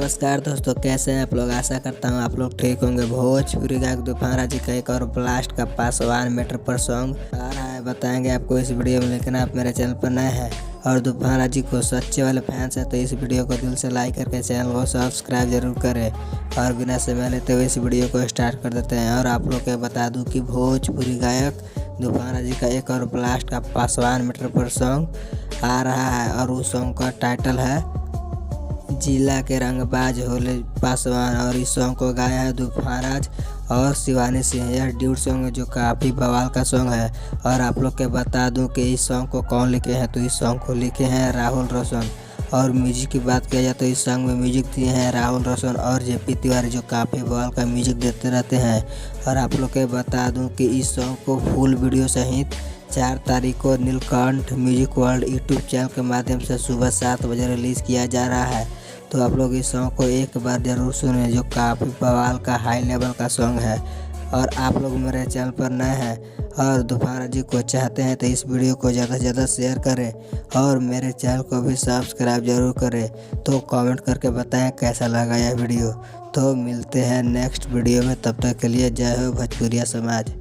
नमस्कार दोस्तों, कैसे हैं आप लोग। आशा करता हूँ आप लोग ठीक होंगे। भोजपुरी गायक तूफान राजी का एक और ब्लास्ट का पासवान मैटर पर सॉन्ग आ रहा है, बताएंगे आपको इस वीडियो में। लेकिन आप मेरे चैनल पर नए हैं और तूफान राजी को सच्चे वाले फैंस हैं तो इस वीडियो को दिल से लाइक करके चैनल को सब्सक्राइब जरूर करें। और बिना समय लेते हुए इस वीडियो को स्टार्ट कर देते हैं। और आप लोग को बता दूँ कि भोजपुरी गायक तूफान राजी का एक और ब्लास्ट का पासवान मैटर पर सॉन्ग आ रहा है और उस सॉन्ग का टाइटल है जिला के रंगबाज होले पासवान। और इस सॉन्ग को गाया है तूफान राज और शिवानी सिंह। यह ड्यूट सॉन्ग है जो काफ़ी बवाल का सॉन्ग है। और आप लोग के बता दूं कि इस सॉन्ग को कौन लिखे हैं, तो इस सॉन्ग को लिखे हैं राहुल रोशन। और म्यूजिक की बात किया जाए तो इस सॉन्ग में म्यूजिक दिए हैं राहुल रोशन और जेपी तिवारी, जो काफ़ी बवाल का म्यूजिक देते रहते हैं। और आप लोग के बता दूँ कि इस सॉन्ग को फुल वीडियो सहित 4 तारीख को Neelkanth music world YouTube channel के माध्यम से सुबह 7 बजे रिलीज़ किया जा रहा है। तो आप लोग इस सॉन्ग को एक बार ज़रूर सुनें, जो काफ़ी बवाल का हाई लेवल का सॉन्ग है। और आप लोग मेरे चैनल पर नए हैं और तूफान राजी को चाहते हैं तो इस वीडियो को ज़्यादा से ज़्यादा शेयर करें और मेरे चैनल को भी सब्सक्राइब जरूर करें। तो कमेंट करके बताएं कैसा लगा यह वीडियो। तो मिलते हैं नेक्स्ट वीडियो में, तब तक के लिए जय हो भोजपुरिया समाज।